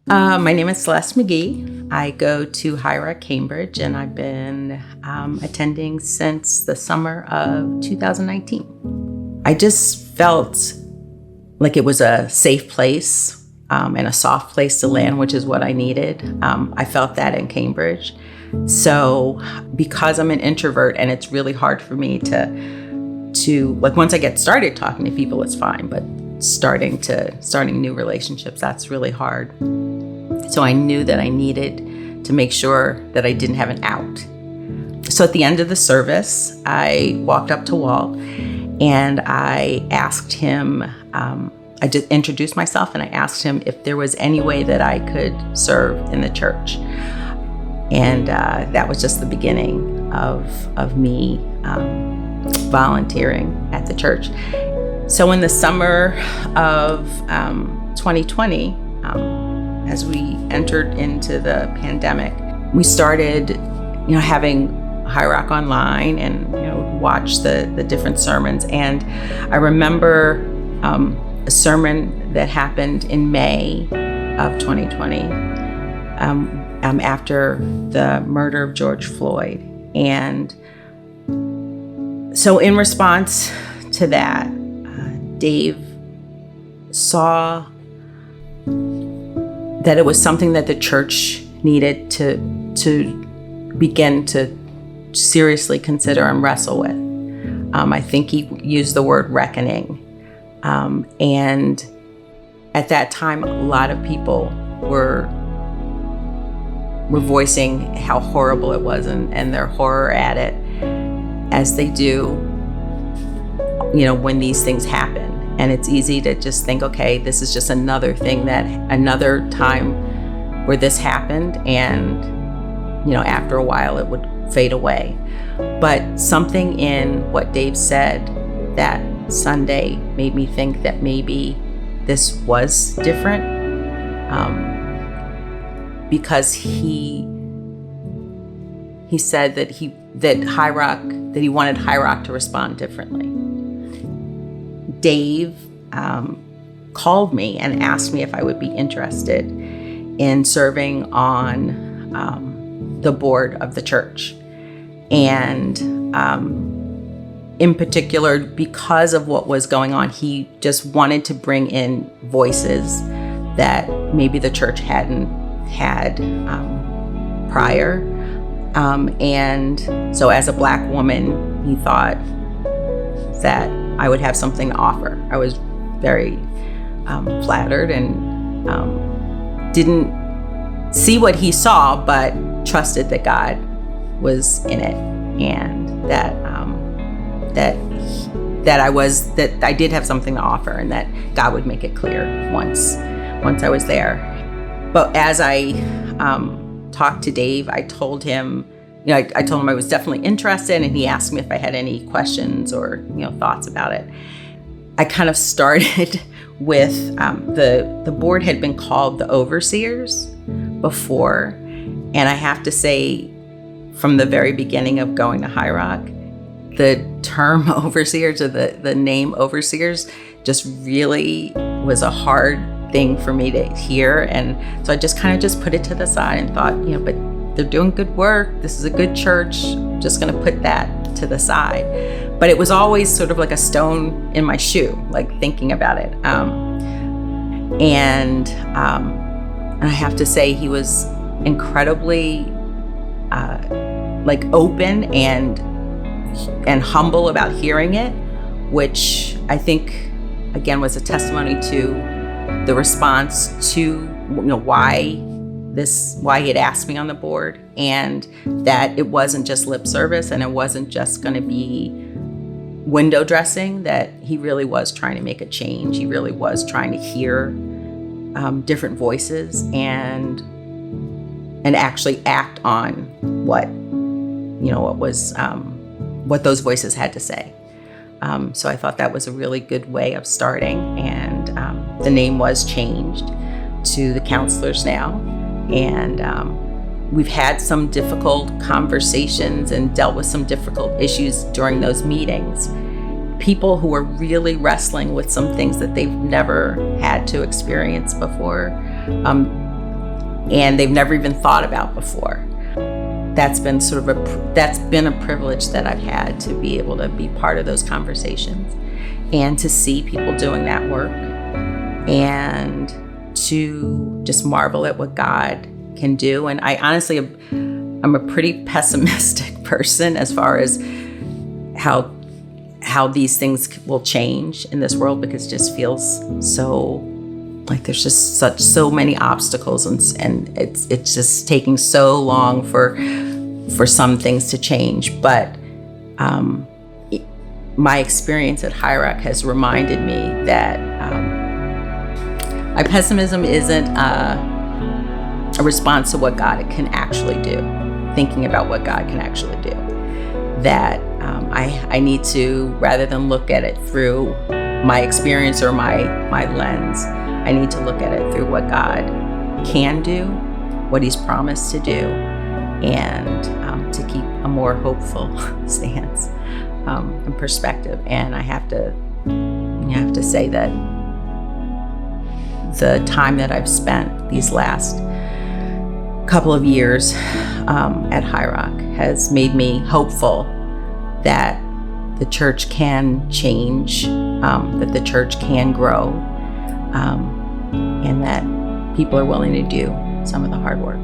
My name is Celeste McGee. I go to Highrock, Cambridge, and I've been attending since the summer of 2019. I just felt like it was a safe place and a soft place to land, which is what I needed. I felt that in Cambridge. So because I'm an introvert and it's really hard for me to once I get started talking to people, it's fine, but starting new relationships, that's really hard. So I knew that I needed to make sure that I didn't have an out. So at the end of the service, I walked up to Walt and I asked him, I just introduced myself and I asked him if there was any way that I could serve in the church. And that was just the beginning of me volunteering at the church. So in the summer of 2020, as we entered into the pandemic, we started, having Highrock online and watch the different sermons. And I remember a sermon that happened in May of 2020, after the murder of George Floyd. And so in response to that, Dave saw that it was something that the church needed to begin to seriously consider and wrestle with. I think he used the word reckoning. And at that time, a lot of people were voicing how horrible it was and their horror at it, as they do, when these things happen. And it's easy to just think, okay, this is just another time where this happened, and after a while it would fade away. But something in what Dave said that Sunday made me think that maybe this was different, because he said that he wanted Highrock to respond differently. Dave called me and asked me if I would be interested in serving on the board of the church. And in particular, because of what was going on, he just wanted to bring in voices that maybe the church hadn't had prior. And so as a Black woman, he thought that I would have something to offer. I was very flattered and didn't see what he saw, but trusted that God was in it, and that I did have something to offer, and that God would make it clear once I was there. But as I talked to Dave, I told him, I told him I was definitely interested, and he asked me if I had any questions or thoughts about it. I kind of started with the board had been called the overseers before, and I have to say, from the very beginning of going to Highrock, the term overseers, or the name overseers, just really was a hard thing for me to hear. And so I just put it to the side and thought, but they're doing good work. This is a good church. I'm just going to put that to the side. But it was always sort of like a stone in my shoe, like thinking about it. And I have to say, he was incredibly open and humble about hearing it, which I think again was a testimony to the response to why he had asked me on the board, and that it wasn't just lip service and it wasn't just going to be window dressing, that he really was trying to make a change. He really was trying to hear different voices and actually act on what those voices had to say. So I thought that was a really good way of starting, and the name was changed to the Counselors now. And we've had some difficult conversations and dealt with some difficult issues during those meetings. People who are really wrestling with some things that they've never had to experience before. and they've never even thought about before. That's been a privilege that I've had, to be able to be part of those conversations and to see people doing that work, and to just marvel at what God can do. And I honestly, I'm a pretty pessimistic person as far as how these things will change in this world, because it just feels so like there's just so many obstacles, and it's just taking so long for some things to change. But my experience at Highrock has reminded me that my pessimism isn't a response to what God can actually do, thinking about what God can actually do. That I need to, rather than look at it through my experience or my lens, I need to look at it through what God can do, what He's promised to do, and to keep a more hopeful stance and perspective. And I have to say that the time that I've spent these last couple of years at Highrock has made me hopeful that the church can change, that the church can grow, and that people are willing to do some of the hard work.